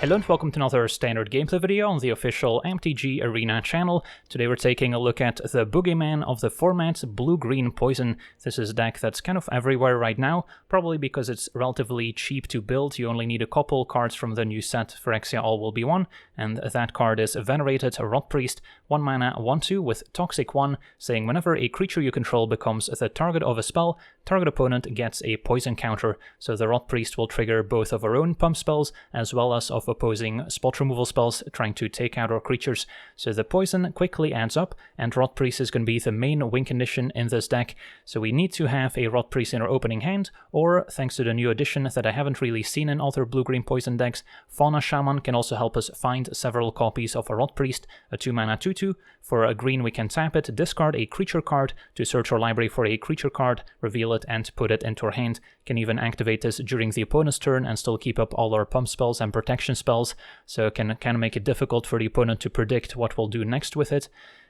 Hello and welcome to another standard gameplay video on the official MTG Arena channel. Today we're taking a look at the boogeyman of the format, Blue-Green Poison. This is a deck that's kind of everywhere right now, probably because it's relatively cheap to build. You only need a couple cards from the new set, Phyrexia All Will Be One, and that card is Venerated Rotpriest, 1 mana, 1/2 with Toxic 1, saying whenever a creature you control becomes the target of a spell, target opponent gets a poison counter. So the Rotpriest will trigger both of our own pump spells as well as of opposing spot removal spells trying to take out our creatures. So the poison quickly adds up, and Rotpriest is going to be the main win condition in this deck. So we need to have a Rotpriest in our opening hand, or thanks to the new addition that I haven't really seen in other blue-green poison decks, Fauna Shaman can also help us find several copies of a Rotpriest, a 2 mana 2/2. For a green we can tap it, discard a creature card to search our library for a creature card, reveal it and put it into our hand. Can even activate this during the opponent's turn and still keep up all our pump spells and protection spells, so it can kind of make it difficult for the opponent to predict what we'll do next with it.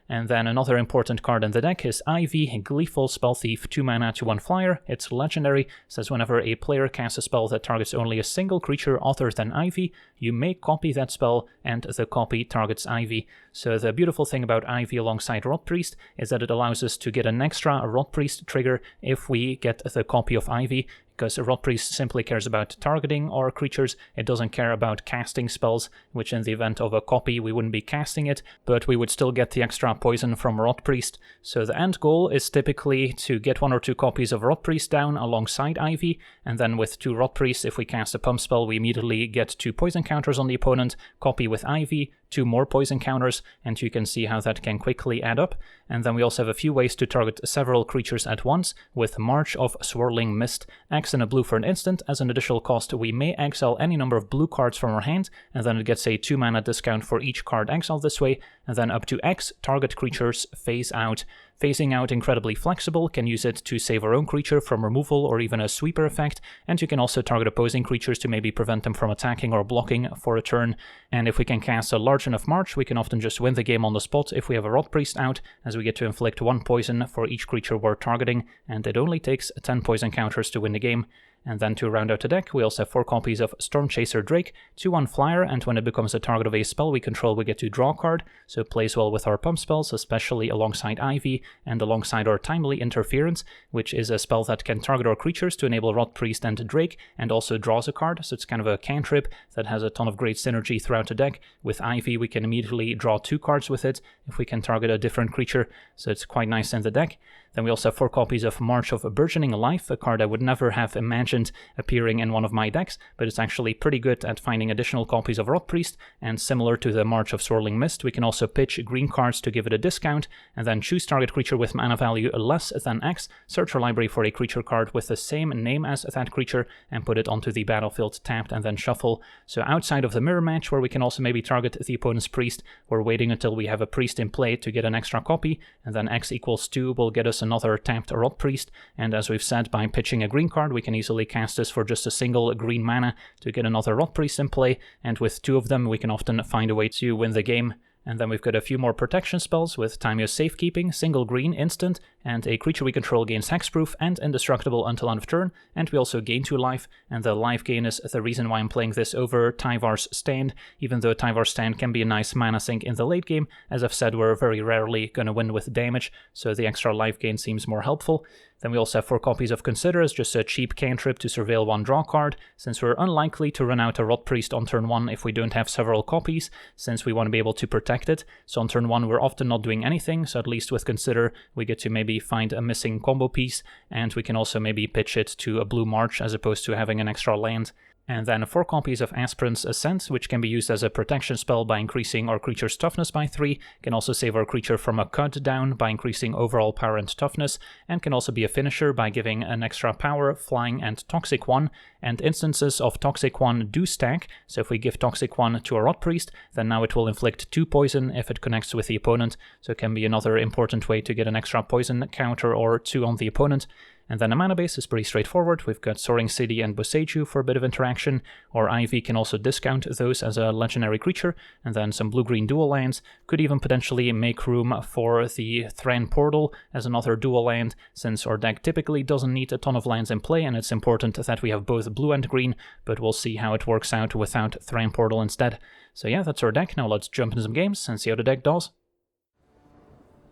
And then another important card in the deck is Ivy, Gleeful Spell Thief, 2 mana to 1 flyer. It's legendary, says whenever a player casts a spell that targets only a single creature other than Ivy, you may copy that spell and the copy targets Ivy. So the beautiful thing about Ivy alongside Rotpriest is that it allows us to get an extra Rotpriest trigger if we get the copy of Ivy, because Rotpriest simply cares about targeting our creatures. It doesn't care about casting spells, which in the event of a copy we wouldn't be casting it, but we would still get the extra poison from Rotpriest. So the end goal is typically to get 1 or 2 copies of Rotpriest down alongside Ivy, and then with 2 Rotpriests, if we cast a pump spell, we immediately get 2 poison counters on the opponent, copy with Ivy, 2 more poison counters, and you can see how that can quickly add up. And then we also have a few ways to target several creatures at once, with March of Swirling Mist. X and a blue for an instant. As an additional cost, we may exile any number of blue cards from our hand, and then it gets a 2 mana discount for each card exiled this way, and then up to X, target creatures phase out. Phasing out incredibly flexible, can use it to save our own creature from removal or even a sweeper effect, and you can also target opposing creatures to maybe prevent them from attacking or blocking for a turn. And if we can cast a large enough march, we can often just win the game on the spot if we have a Rotpriest out, as we get to inflict 1 poison for each creature we're targeting, and it only takes 10 poison counters to win the game. And then to round out the deck, we also have 4 copies of Stormchaser Drake, 2/1 flyer, and when it becomes the target of a spell we control, we get to draw a card, so it plays well with our pump spells, especially alongside Ivy and alongside our Timely Interference, which is a spell that can target our creatures to enable Rotpriest and Drake, and also draws a card, so it's kind of a cantrip that has a ton of great synergy throughout the deck. With Ivy, we can immediately draw 2 cards with it if we can target a different creature, so it's quite nice in the deck. Then we also have 4 copies of March of Burgeoning Life, a card I would never have imagined appearing in one of my decks, but it's actually pretty good at finding additional copies of Rotpriest, and similar to the March of Swirling Mist, we can also pitch green cards to give it a discount, and then choose target creature with mana value less than X, search our library for a creature card with the same name as that creature, and put it onto the battlefield tapped, and then shuffle. So outside of the mirror match, where we can also maybe target the opponent's priest, we're waiting until we have a priest in play to get an extra copy, and then X equals 2 will get us another tapped Rotpriest, and as we've said, by pitching a green card we can easily cast this for just a single green mana to get another Rotpriest in play, and with 2 of them we can often find a way to win the game. And then we've got a few more protection spells with Timeo's Safekeeping, single green, instant, and a creature we control gains hexproof and indestructible until end of turn, and we also gain 2 life, and the life gain is the reason why I'm playing this over Tyvar's Stand, even though Tyvar's Stand can be a nice mana sink in the late game. As I've said, we're very rarely going to win with damage, so the extra life gain seems more helpful. Then we also have 4 copies of Consider as just a cheap cantrip to surveil 1 draw card, since we're unlikely to run out a Rotpriest on turn 1 if we don't have several copies, since we want to be able to protect it. So on turn 1 we're often not doing anything, so at least with Consider we get to maybe find a missing combo piece, and we can also maybe pitch it to a blue march as opposed to having an extra land. And then 4 copies of Aspirant's Ascent, which can be used as a protection spell by increasing our creature's toughness by 3, can also save our creature from a cut down by increasing overall power and toughness, and can also be a finisher by giving an extra power, flying, and Toxic 1, and instances of Toxic 1 do stack, so if we give Toxic 1 to a Rotpriest, then now it will inflict 2 poison if it connects with the opponent, so it can be another important way to get an extra poison counter or 2 on the opponent. And then the mana base is pretty straightforward. We've got Soaring City and Boseiju for a bit of interaction, or Ivy can also discount those as a legendary creature, and then some blue-green dual lands. Could even potentially make room for the Thran Portal as another dual land, since our deck typically doesn't need a ton of lands in play, and it's important that we have both blue and green, but we'll see how it works out without Thran Portal instead. So yeah, that's our deck. Now let's jump into some games and see how the deck does.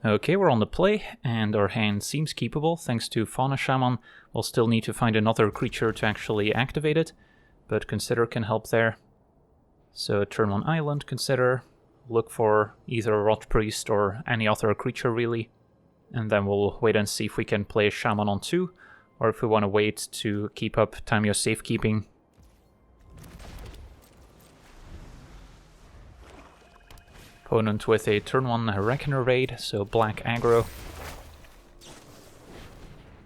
Okay, we're on the play, and our hand seems keepable thanks to Fauna Shaman. We'll still need to find another creature to actually activate it, but Consider can help there. So turn 1 island, Consider, look for either a Rotpriest or any other creature really, and then we'll wait and see if we can play Shaman on 2, or if we want to wait to keep up Tamiyo's safekeeping. Opponent with a turn 1 Reckoner Raid, so black aggro.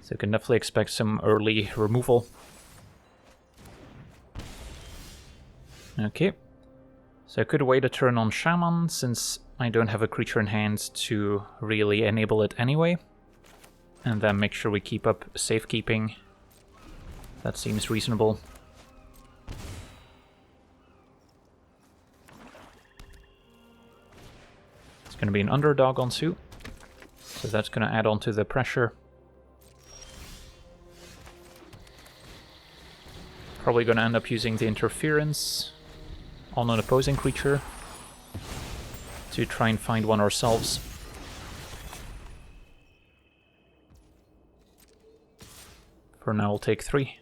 So you can definitely expect some early removal. Okay. So I could wait a turn on Shaman, since I don't have a creature in hand to really enable it anyway. And then make sure we keep up safekeeping. That seems reasonable. It's going to be an underdog on suit, so that's going to add on to the pressure. Probably going to end up using the interference on an opposing creature to try and find one ourselves. For now we'll take 3.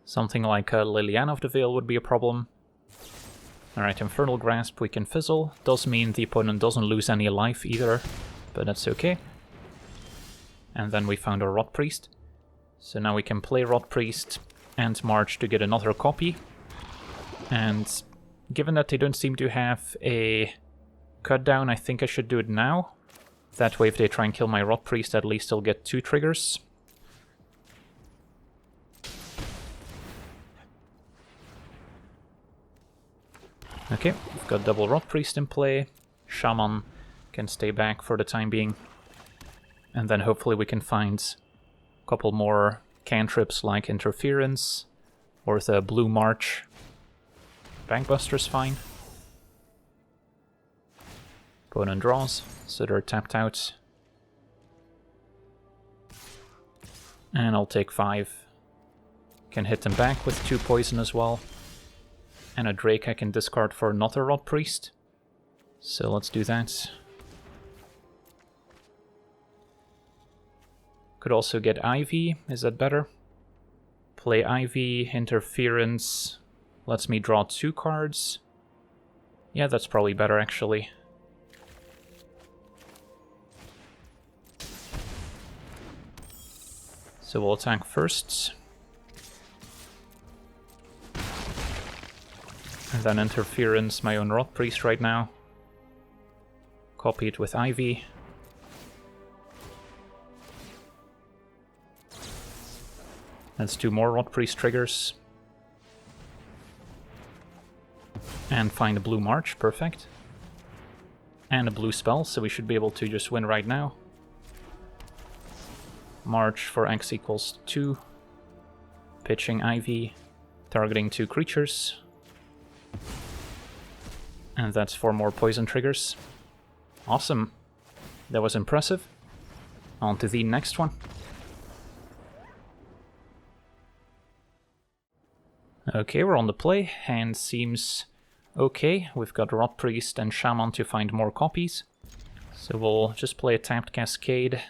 Something like a Liliana of the Veil would be a problem. Alright, Infernal Grasp we can fizzle. Does mean the opponent doesn't lose any life either, but that's okay. And then we found our Rotpriest. So now we can play Rotpriest and march to get another copy. And given that they don't seem to have a cut down, I think I should do it now. That way if they try and kill my Rotpriest, at least they'll get 2 triggers. Okay, we've got double Rotpriest in play. Shaman can stay back for the time being. And then hopefully we can find a couple more cantrips like Interference or the Blue March. Bankbuster's fine. Opponent draws, so they're tapped out. And I'll take 5. Can hit them back with 2 poison as well. And a Drake I can discard for another Rotpriest. So let's do that. Could also get Ivy, is that better? Play Ivy, Interference, lets me draw 2 cards. Yeah, that's probably better actually. So we'll attack first. And then Interference my own Rotpriest right now. Copy it with Ivy. Let's do more Rotpriest triggers. And find a Blue March, perfect. And a blue spell, so we should be able to just win right now. March for X equals 2. Pitching Ivy, targeting 2 creatures. And that's 4 more poison triggers. Awesome. That was impressive. On to the next one. Okay, we're on the play. Hand seems okay. We've got Rotpriest and Shaman to find more copies. So we'll just play a tapped Cascade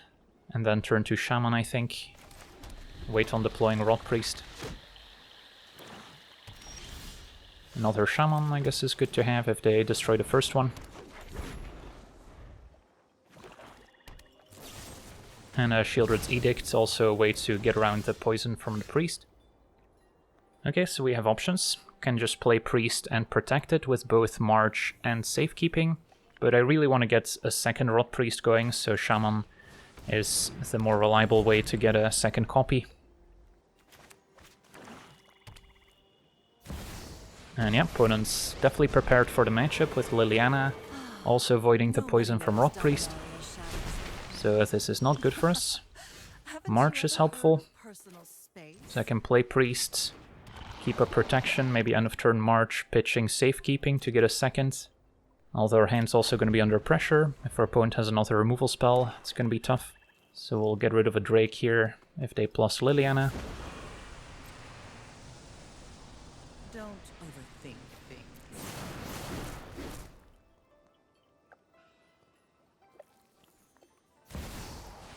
and then turn to Shaman, I think. Wait on deploying Rotpriest. Another Shaman, I guess, is good to have if they destroy the first one. And Shieldred's Edict, also a way to get around the poison from the Priest. Okay, so we have options. Can just play Priest and protect it with both March and Safekeeping, but I really want to get a second Rotpriest going, so Shaman is the more reliable way to get a second copy. And yeah, opponent's definitely prepared for the matchup with Liliana. also avoiding the poison from Rotpriest. So this is not good for us. March is helpful, so I can play Priests, keep up protection, maybe end of turn March, pitching Safekeeping to get a second. Although our hand's also going to be under pressure. If our opponent has another removal spell, it's going to be tough. So we'll get rid of a Drake here if they plus Liliana. Don't overthink things.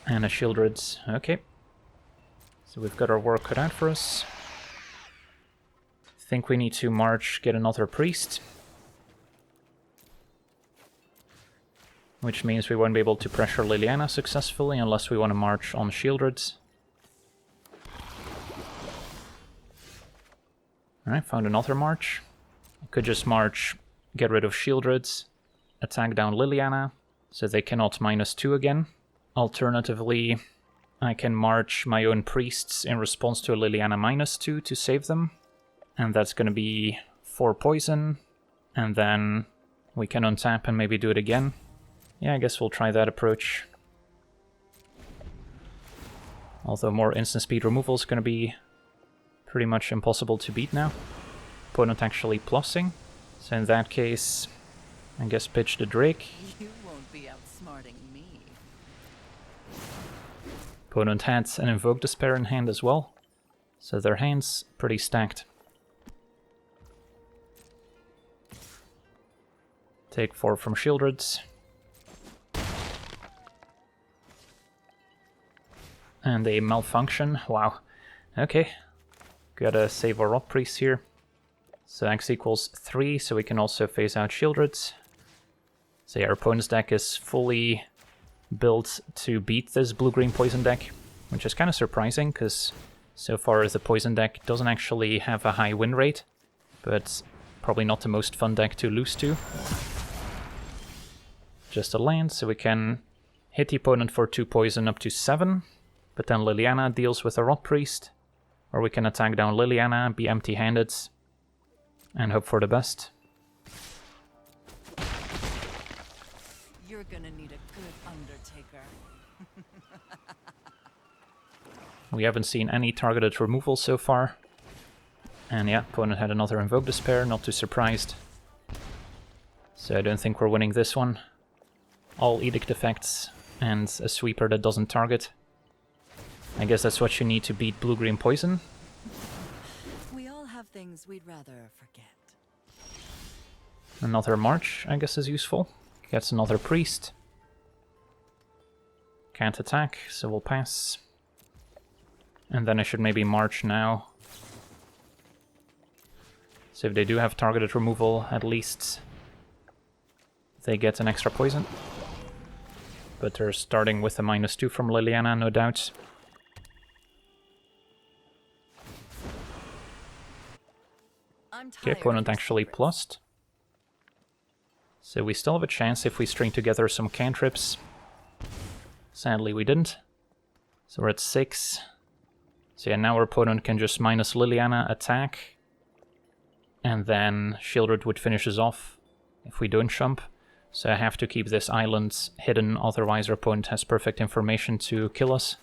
And a Shieldred. Okay. So we've got our work cut out for us. Think we need to March, get another Priest. Which means we won't be able to pressure Liliana successfully unless we want to March on Shieldred. Alright, found another March. I could just March, get rid of Shieldred, attack down Liliana, so they cannot -2 again. Alternatively, I can March my own Priests in response to a Liliana -2 to save them. And that's going to be 4 poison, and then we can untap and maybe do it again. Yeah, I guess we'll try that approach. Although more instant speed removal is going to be pretty much impossible to beat now. Opponent actually plussing, so in that case, I guess pitch the Drake. You won't be outsmarting me. Opponent had an Invoke Despair in hand as well, so their hand's pretty stacked. Take 4 from Shieldred. And a Malfunction, wow. Okay, gotta save our Rotpriest here. So X equals 3, so we can also phase out Shieldred. So yeah, our opponent's deck is fully built to beat this blue-green poison deck, which is kind of surprising, because so far the poison deck doesn't actually have a high win rate, but probably not the most fun deck to lose to. Just a land, so we can hit the opponent for 2 poison up to 7. But then Liliana deals with a Rotpriest, or we can attack down Liliana, be empty-handed, and hope for the best. You're gonna need a good Undertaker. We haven't seen any targeted removal so far. And yeah, opponent had another Invoke Despair, not too surprised. So I don't think we're winning this one. All Edict effects and a sweeper that doesn't target. I guess that's what you need to beat blue-green poison. We all have things we'd rather forget. Another March, I guess, is useful. Gets another Priest. Can't attack, so we'll pass. And then I should maybe March now. So if they do have targeted removal, at least they get an extra poison. But they're starting with a -2 from Liliana, no doubt. Okay, opponent actually plussed. So we still have a chance if we string together some cantrips. Sadly we didn't. So we're at 6. So yeah, now our opponent can just minus Liliana, attack. And then Shieldred would finish us off if we don't jump. So I have to keep this island hidden, otherwise our opponent has perfect information to kill us.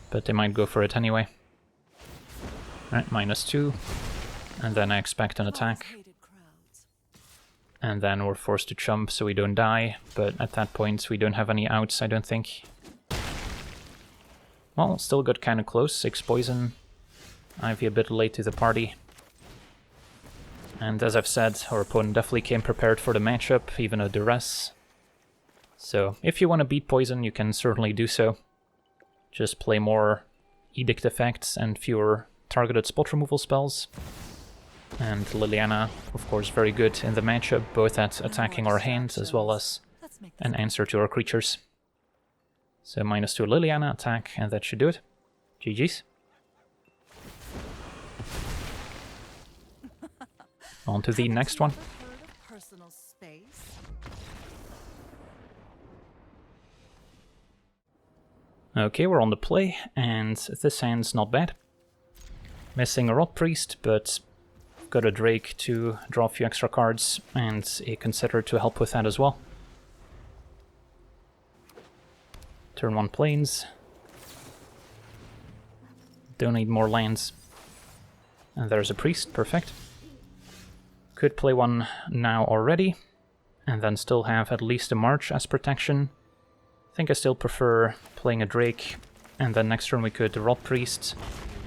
But they might go for it anyway. Alright, -2. And then I expect an attack. And then we're forced to jump so we don't die, but at that point we don't have any outs, I don't think. Well, still got kind of close, 6 poison. Ivy a bit late to the party. And as I've said, our opponent definitely came prepared for the matchup, even a duress. So if you want to beat poison, you can certainly do so. Just play more edict effects and fewer targeted spot removal spells. And Liliana, of course, very good in the matchup, both at attacking our hand as well as an answer to our creatures. So -2 Liliana, attack, and that should do it. GG's. On to the next one. Okay, we're on the play, and this hand's not bad. Missing a Rotpriest, but got a Drake to draw a few extra cards, and a Consider to help with that as well. Turn 1 Plains. Don't need more lands. And there's a Priest, perfect. Could play one now already, and then still have at least a March as protection. I think I still prefer playing a Drake, and then next turn we could Rotpriest,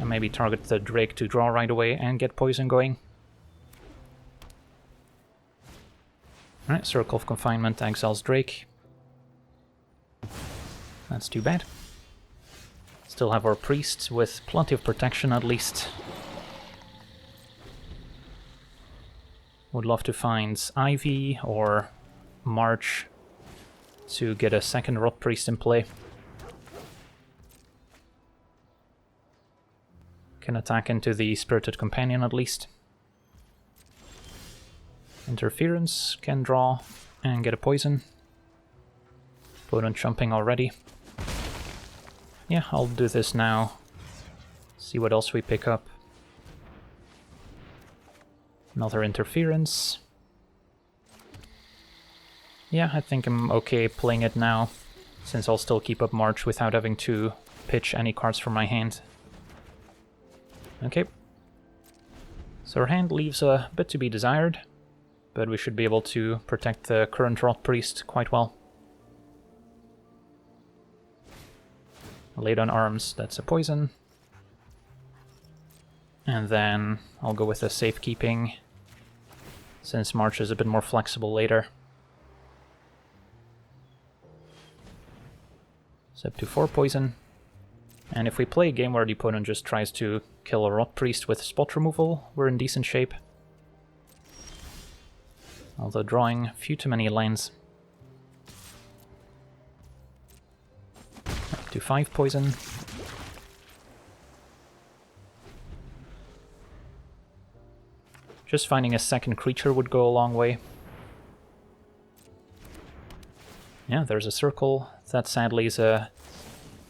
and maybe target the Drake to draw right away and get poison going. Alright, Circle of Confinement exiles Drake. That's too bad. Still have our Priests with plenty of protection at least. Would love to find Ivy or March to get a second Rotpriest in play. Can attack into the Spirited Companion at least. Interference can draw and get a poison. Opponent jumping already. Yeah, I'll do this now. See what else we pick up. Another interference. Yeah, I think I'm okay playing it now, since I'll still keep up March without having to pitch any cards from my hand. Okay. So our hand leaves a bit to be desired, but we should be able to protect the current Rotpriest quite well. Laid on Arms, that's a poison. And then I'll go with a safekeeping, since March is a bit more flexible later. So up to 4 poison. And if we play a game where the opponent just tries to kill a Rotpriest with spot removal, we're in decent shape. Although drawing a few too many lands. Up to 5 poison. Just finding a second creature would go a long way. Yeah, there's a Circle. That sadly is a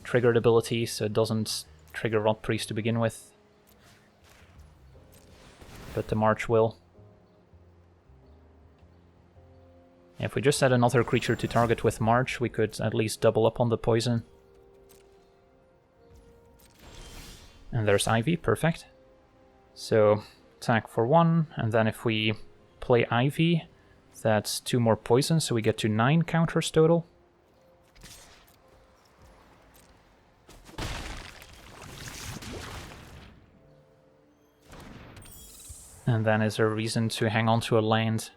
triggered ability, so it doesn't trigger Rotpriest to begin with. But the March will. If we just had another creature to target with March, we could at least double up on the poison. And there's Ivy, perfect. So attack for 1, and then if we play Ivy, that's 2 more poison, so we get to 9 counters total. And then is there a reason to hang on to a land?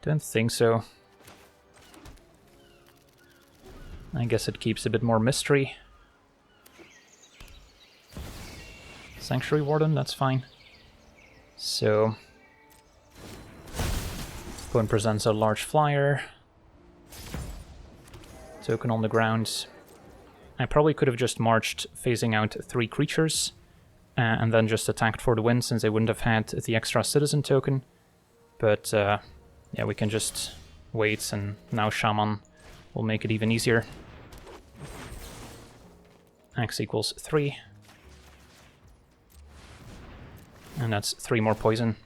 Don't think so. I guess it keeps a bit more mystery. Sanctuary Warden, that's fine. So, opponent presents a large flyer. Token on the ground. I probably could have just marched phasing out 3 creatures, and then just attacked for the win, since they wouldn't have had the extra citizen token. But yeah, we can just wait, and now Shaman will make it even easier. X equals 3. And that's 3 more poison.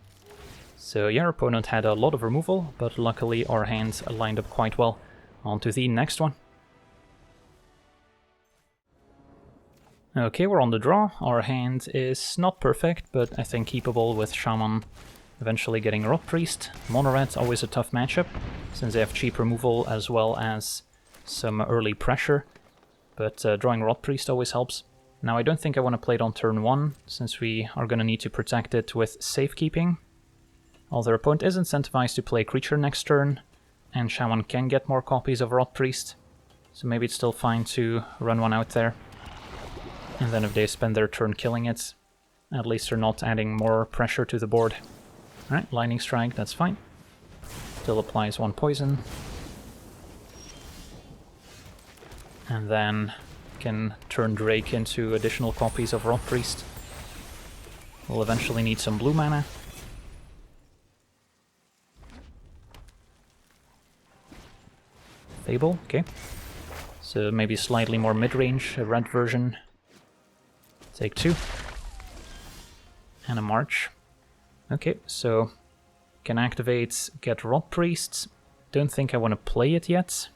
So yeah, our opponent had a lot of removal, but luckily our hand lined up quite well. On to the next one. Okay, we're on the draw. Our hand is not perfect, but I think keepable with Shaman eventually getting Rotpriest. Mono Red, always a tough matchup, since they have cheap removal as well as some early pressure. But drawing Rotpriest always helps. Now I don't think I want to play it on turn 1, since we are going to need to protect it with safekeeping. Although our opponent is incentivized to play creature next turn, and Shaman can get more copies of Rotpriest, so maybe it's still fine to run one out there. And then if they spend their turn killing it, at least they're not adding more pressure to the board. Alright, Lightning Strike, that's fine. Still applies 1 poison. And then can turn Drake into additional copies of Rotpriest. We'll eventually need some blue mana. Fable, okay. So maybe slightly more mid-range, a red version. Take 2. And a March. Okay, so can activate get Rotpriest. Don't think I want to play it yet.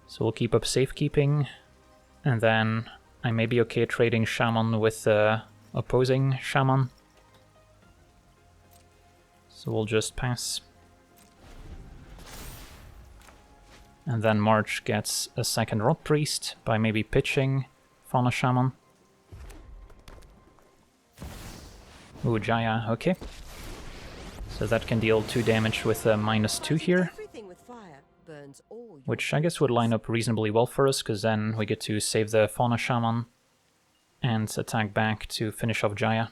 So we'll keep up safekeeping, and then I may be okay trading Shaman with opposing Shaman. So we'll just pass. And then March gets a second Rotpriest by maybe pitching Fauna Shaman. Ooh, Jaya, okay. So that can deal 2 damage with a -2 here. Which I guess would line up reasonably well for us, because then we get to save the Fauna Shaman and attack back to finish off Jaya.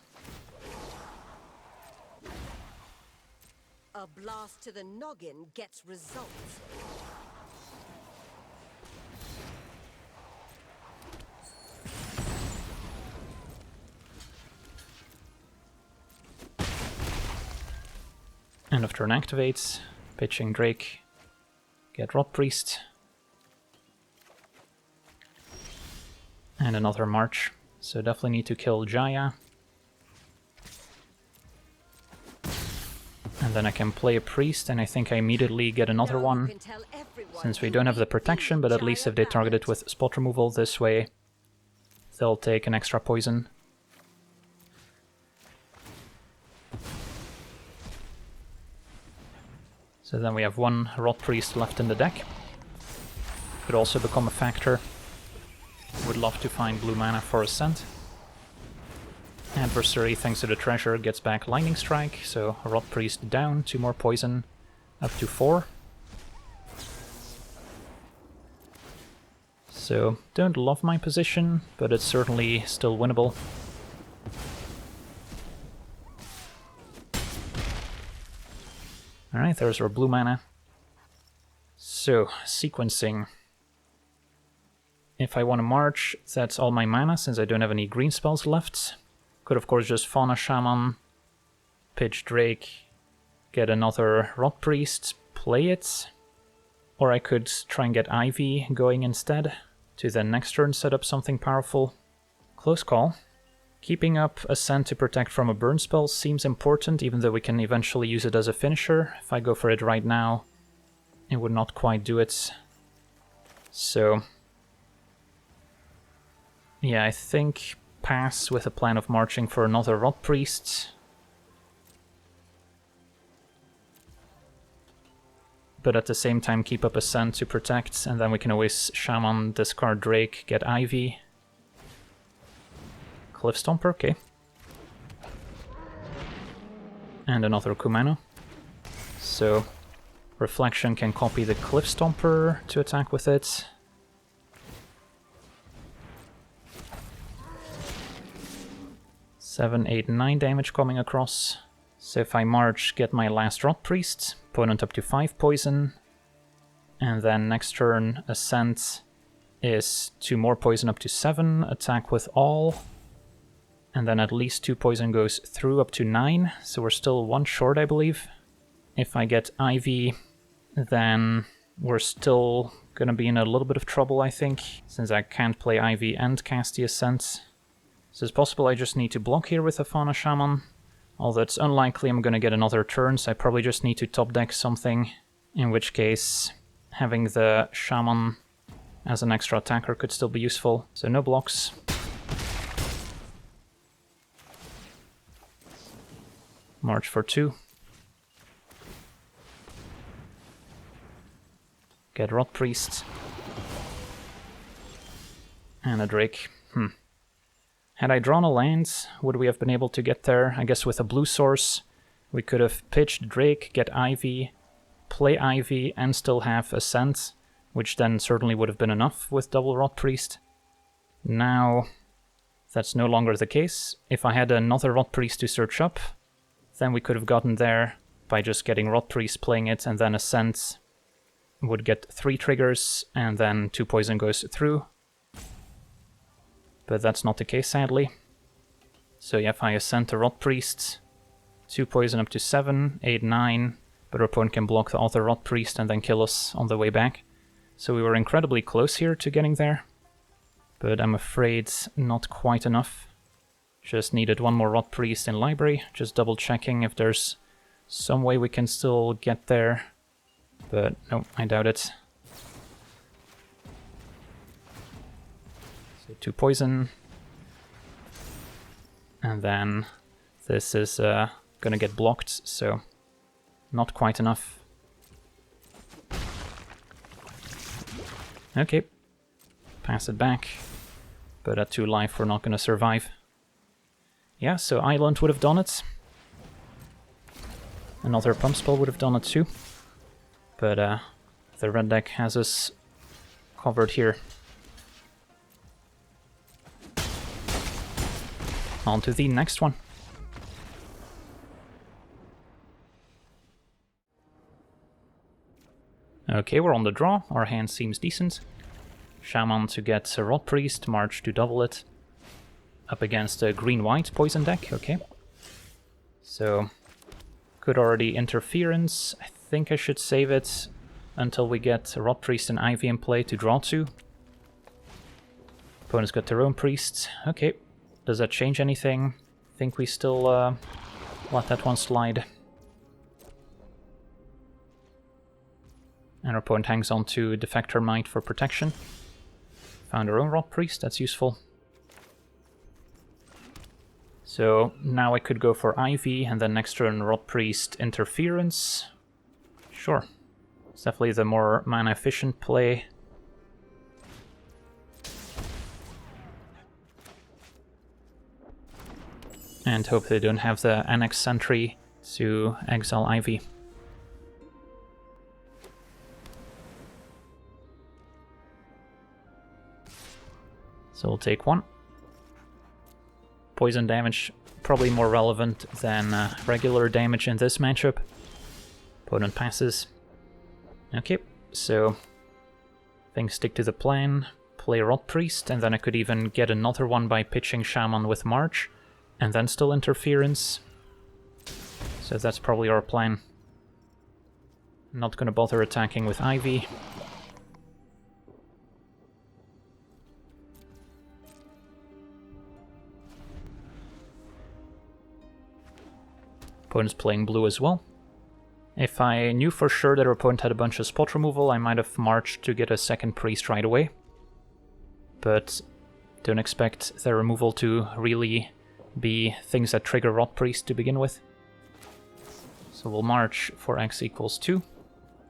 A blast to the noggin gets results. End of turn activates, pitching Drake, get Rotpriest, and another March. So definitely need to kill Jaya. And then I can play a Priest, and I think I immediately get another one, since we don't have the protection, but at least if they target it with spot removal this way, they'll take an extra poison. So then we have 1 Rotpriest left in the deck. Could also become a factor. Would love to find blue mana for Ascent. Adversary, thanks to the treasure, gets back Lightning Strike, so Rotpriest down, 2 more poison, up to 4. So, don't love my position, but it's certainly still winnable. Alright, there's our blue mana. So, sequencing. If I want to march, that's all my mana, since I don't have any green spells left. Could of course just Fauna Shaman, pitch Drake, get another Rotpriest, play it. Or I could try and get Ivy going instead, to then next turn set up something powerful. Close call. Keeping up Ascent to protect from a burn spell seems important, even though we can eventually use it as a finisher. If I go for it right now, it would not quite do it. So, yeah, I think pass with a plan of marching for another Rotpriest. But at the same time keep up Ascent to protect, and then we can always Shaman, discard Drake, get Ivy. Cliff Stomper, okay. And another Kumano. So, Reflection can copy the Cliff Stomper to attack with it. Seven, 8, 9 damage coming across. So if I march, get my last Rotpriest, opponent up to 5 poison. And then next turn, Ascent is 2 more poison up to 7, attack with all. And then at least 2 poison goes through up to 9, so we're still 1 short, I believe. If I get Ivy, then we're still gonna be in a little bit of trouble, I think, since I can't play Ivy and cast the Ascent. So it's possible I just need to block here with a Fauna Shaman, although it's unlikely I'm gonna get another turn, so I probably just need to top deck something, in which case having the Shaman as an extra attacker could still be useful. So no blocks. March for 2. Get Rotpriest. And a Drake. Had I drawn a land, would we have been able to get there? I guess with a blue source, we could have pitched Drake, get Ivy, play Ivy, and still have Ascent, which then certainly would have been enough with double Rotpriest. Now, that's no longer the case. If I had another Rotpriest to search up, then we could have gotten there by just getting Rotpriest, playing it, and then Ascent would get 3 triggers, and then 2 poison goes through. But that's not the case, sadly. So yeah, if I Ascent a Rotpriest, 2 poison up to 7, 8, 9, but our opponent can block the other Rotpriest and then kill us on the way back. So we were incredibly close here to getting there, but I'm afraid not quite enough. Just needed one more Rotpriest in library, just double checking if there's some way we can still get there. But no, I doubt it. So 2 poison. And then this is gonna get blocked, so not quite enough. Okay, pass it back, but at 2 life we're not gonna survive. Yeah, so Island would have done it. Another pump spell would have done it too. But the red deck has us covered here. On to the next one. Okay, we're on the draw. Our hand seems decent. Shaman to get a Rotpriest, March to double it. Up against a green-white poison deck, okay. So, could already Interference. I think I should save it until we get a Rotpriest and Ivy in play to draw 2. Opponent's got their own Priest. Okay, does that change anything? I think we still let that one slide. And our opponent hangs on to Defector Might for protection. Found our own Rotpriest, that's useful. So now I could go for Ivy and then next turn Rotpriest Interference. Sure. It's definitely the more mana efficient play. And hope they don't have the Annex Sentry to exile Ivy. So we'll take 1. Poison damage, probably more relevant than regular damage in this matchup. Opponent passes. Okay, so things stick to the plan. Play Rotpriest, and then I could even get another one by pitching Shaman with March, and then still Interference. So that's probably our plan. Not gonna bother attacking with Ivy. Opponent's playing blue as well. If I knew for sure that our opponent had a bunch of spot removal, I might have marched to get a second priest right away. But don't expect their removal to really be things that trigger Rotpriest to begin with. So we'll march for x equals 2,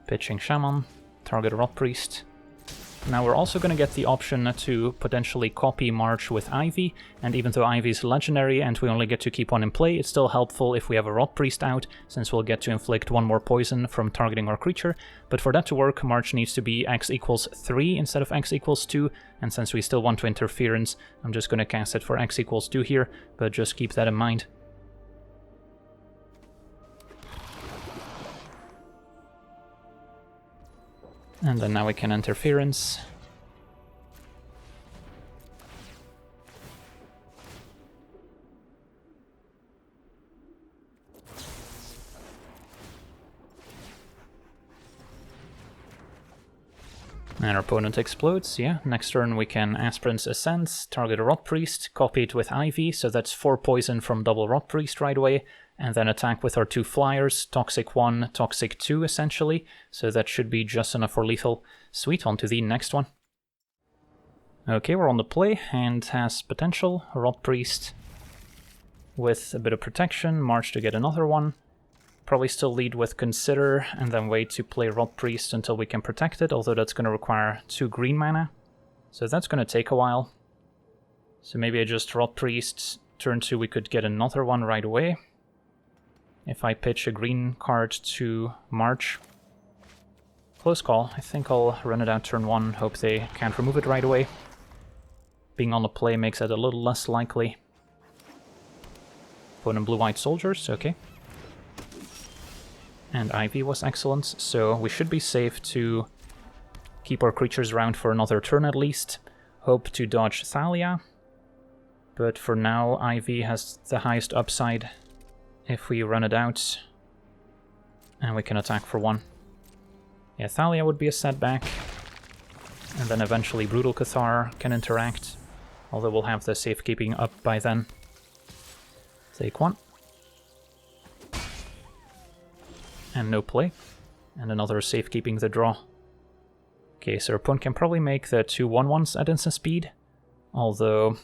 pitching Shaman, target Rotpriest. Now we're also going to get the option to potentially copy March with Ivy, and even though Ivy is legendary and we only get to keep one in play, it's still helpful if we have a Rotpriest out, since we'll get to inflict 1 more poison from targeting our creature. But for that to work, March needs to be x equals 3 instead of x equals 2, and since we still want to Interference, I'm just going to cast it for x equals 2 here, but just keep that in mind. And then now we can Interference. And our opponent explodes, yeah. Next turn we can Aspirant's Ascent, target a Rotpriest, copy it with Ivy, so that's 4 poison from double Rotpriest right away, and then attack with our 2 flyers, Toxic 1, Toxic 2 essentially, so that should be just enough for lethal. Sweet, on to the next one. Okay, we're on the play, hand has potential, Rotpriest with a bit of protection, march to get another one. Probably still lead with Consider, and then wait to play Rotpriest until we can protect it, although that's going to require 2 green mana. So that's going to take a while. So maybe I just Rotpriest, turn 2 we could get another one right away. If I pitch a green card to March. Close call, I think I'll run it out turn 1, hope they can't remove it right away. Being on the play makes it a little less likely. Opponent blue-white soldiers, okay. And Ivy was excellent, so we should be safe to keep our creatures around for another turn at least. Hope to dodge Thalia, but for now Ivy has the highest upside if we run it out, and we can attack for 1. Yeah, Thalia would be a setback, and then eventually Brutal Cathar can interact, although we'll have the safekeeping up by then. Take one. And no play. And another safekeeping the draw. Okay, so our opponent can probably make the 2 1/1s at instant speed, although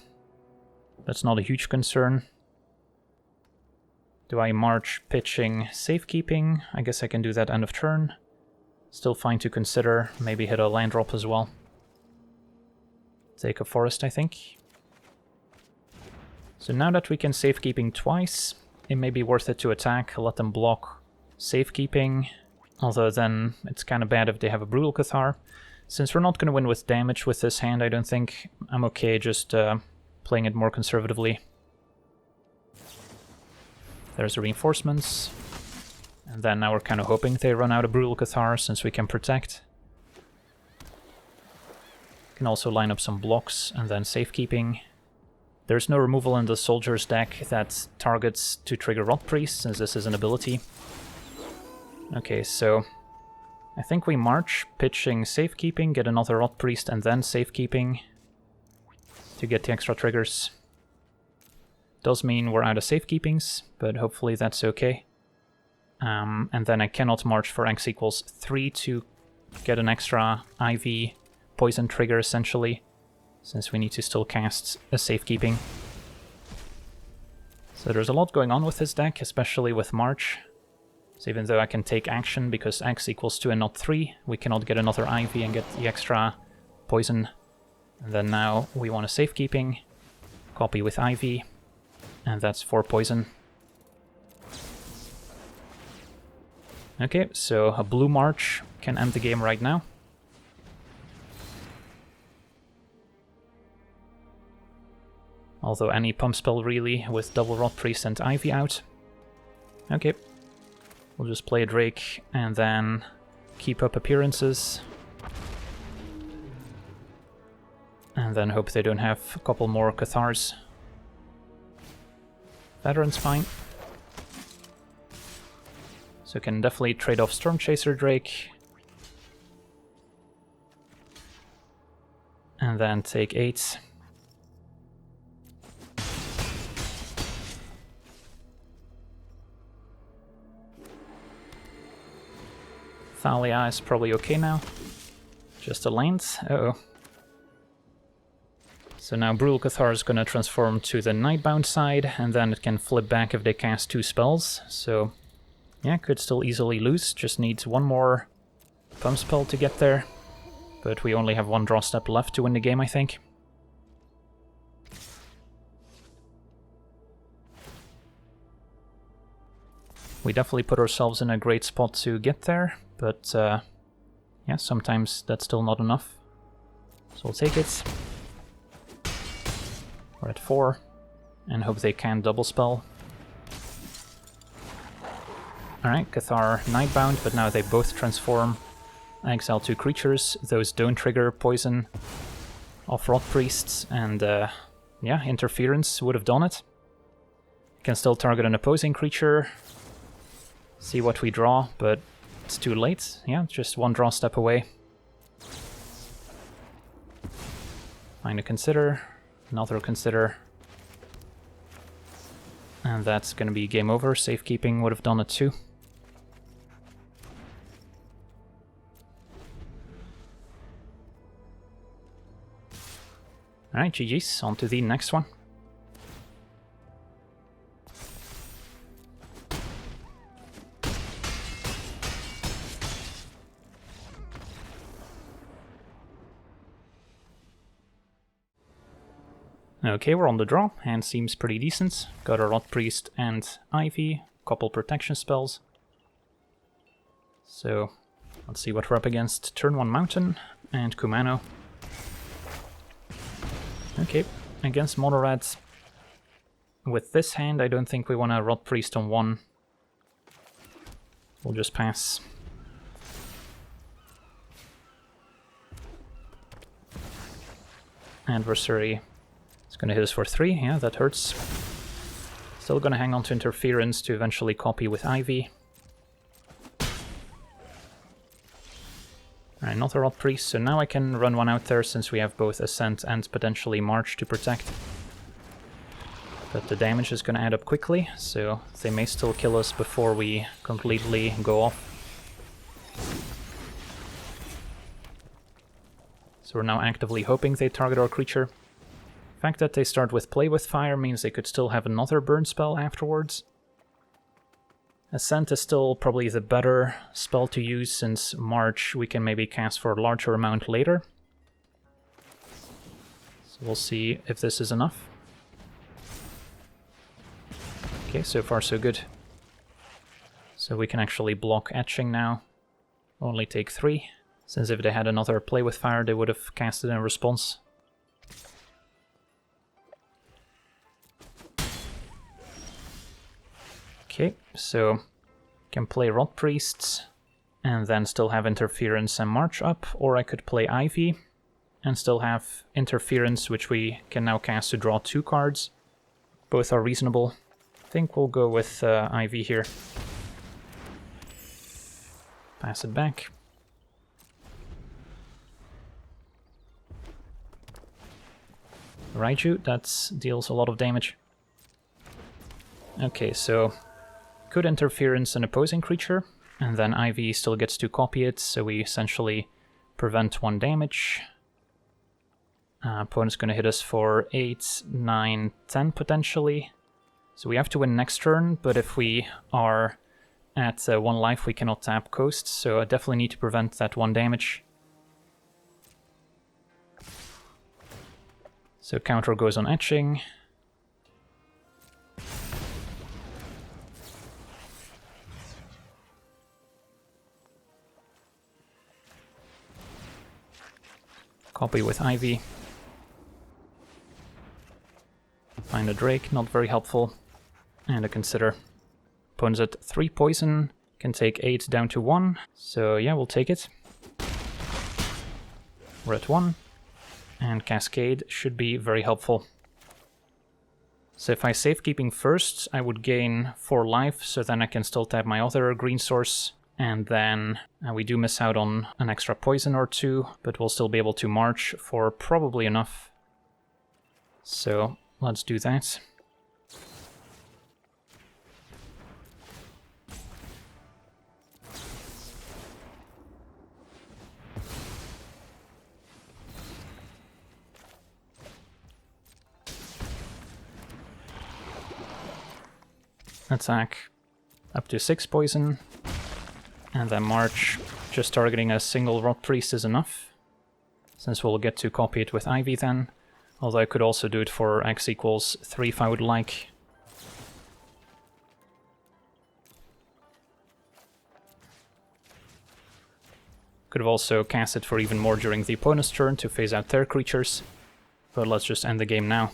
that's not a huge concern. Do I march pitching safekeeping? I guess I can do that end of turn. Still fine to consider, maybe hit a land drop as well. Take a forest, I think. So now that we can safekeeping twice, it may be worth it to attack, let them block safekeeping, although then it's kind of bad if they have a Brutal Cathar. Since we're not going to win with damage with this hand, I don't think, I'm okay just playing it more conservatively. There's the reinforcements. And then now we're kind of hoping they run out of Brutal Cathar since we can protect. Can also line up some blocks and then safekeeping. There's no removal in the Soldier's deck that targets to trigger Rotpriest, since this is an ability. Okay, so I think we march, pitching safekeeping, get another Rotpriest, and then safekeeping to get the extra triggers. Does mean we're out of safekeepings, but hopefully that's okay. And then I cannot march for X equals 3 to get an extra IV poison trigger, essentially, since we need to still cast a safekeeping. So there's a lot going on with this deck, especially with March. So even though I can take action because X equals 2 and not 3, we cannot get another IV and get the extra poison. And then now we want a safekeeping, copy with IV, and that's 4 poison. Okay, so a blue March can end the game right now. Although any pump spell really, with double Rotpriest and Ivy out. Okay, we'll just play a Drake and then keep up appearances. And then hope they don't have a couple more Cathars. Veteran's fine. So can definitely trade off Stormchaser Drake. And then take 8. Thalia is probably okay now. Just a land. Uh-oh. So now Brutal Cathar is going to transform to the Nightbound side, and then it can flip back if they cast 2 spells. So yeah, could still easily lose. Just needs one more pump spell to get there. But we only have one draw step left to win the game, I think. We definitely put ourselves in a great spot to get there, but yeah, sometimes that's still not enough. So we'll take it. We're at 4, and hope they can double spell. Alright, Cathar Nightbound, but now they both transform. Exile 2 creatures, those don't trigger poison off Rotpriests, and yeah, Interference would have done it. Can still target an opposing creature, see what we draw, but it's too late. Yeah, just one draw step away. Fine to consider, another consider. And that's gonna be game over. Safekeeping would have done it too. Alright, GG's, on to the next one. Okay, we're on the draw, hand seems pretty decent. Got a Rotpriest and Ivy, couple protection spells. So, let's see what we're up against. Turn 1 Mountain and Kumano. Okay, against Mono Red. With this hand, I don't think we want a Rotpriest on 1. We'll just pass. Adversary is going to hit us for 3, yeah, that hurts. Still going to hang on to Interference to eventually copy with Ivy. Alright, not a Rotpriest, so now I can run one out there since we have both Ascent and potentially March to protect. But the damage is going to add up quickly, so they may still kill us before we completely go off. So we're now actively hoping they target our creature. The fact that they start with Play with Fire means they could still have another burn spell afterwards. Ascent is still probably the better spell to use, since March we can maybe cast for a larger amount later. So we'll see if this is enough. Okay, so far so good. So we can actually block etching now. Only take 3, since if they had another Play with Fire they would have casted in response. Okay, so can play Rotpriests and then still have Interference and March up, or I could play Ivy and still have Interference, which we can now cast to draw 2 cards. Both are reasonable. I think we'll go with Ivy here. Pass it back. Raiju, that deals a lot of damage. Okay, so could Interference an opposing creature, and then Ivy still gets to copy it, so we essentially prevent 1 damage. Opponent's going to hit us for 8, 9, 10 potentially. So we have to win next turn, but if we are at 1 life we cannot tap Coast, so I definitely need to prevent that 1 damage. So counter goes on Etching. Copy with Ivy. Find a Drake, not very helpful. And a Consider. Opponent's at 3 poison, can take 8 down to 1. So yeah, we'll take it. We're at 1. And Cascade should be very helpful. So if I safekeeping first, I would gain 4 life, so then I can still tap my other green source. And then we do miss out on an extra poison or 2, but we'll still be able to march for probably enough. So let's do that. Attack up to 6 poison. And then March, just targeting a single Rotpriest is enough, since we'll get to copy it with Ivy then, although I could also do it for x equals 3 if I would like. Could have also cast it for even more during the opponent's turn to phase out their creatures, but let's just end the game now.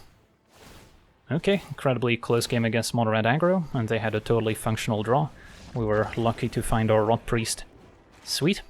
Okay, incredibly close game against Mono Red Aggro, and they had a totally functional draw. We were lucky to find our Rotpriest. Sweet.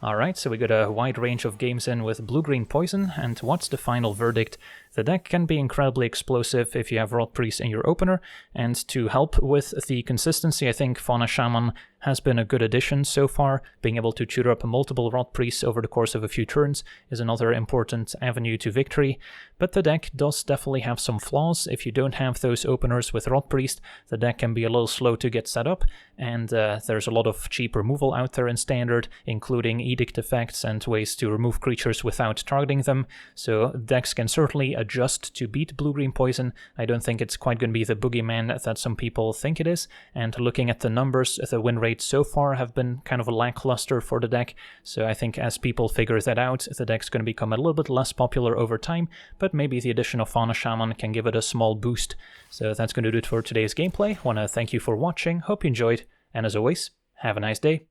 Alright, so we got a wide range of games in with Blue-Green Poison, and what's the final verdict? The deck can be incredibly explosive if you have Rotpriest in your opener, and to help with the consistency, I think Fauna Shaman has been a good addition so far. Being able to tutor up multiple Rotpriests over the course of a few turns is another important avenue to victory, but the deck does definitely have some flaws. If you don't have those openers with Rotpriest, the deck can be a little slow to get set up, and there's a lot of cheap removal out there in Standard, including Edict effects and ways to remove creatures without targeting them, so decks can certainly adjust to beat Blue-Green Poison. I don't think it's quite going to be the boogeyman that some people think it is, and looking at the numbers, the win rates so far have been kind of lackluster for the deck, so I think as people figure that out, the deck's going to become a little bit less popular over time, but maybe the addition of Fauna Shaman can give it a small boost. So that's going to do it for today's gameplay. Want to thank you for watching, hope you enjoyed, and as always, have a nice day.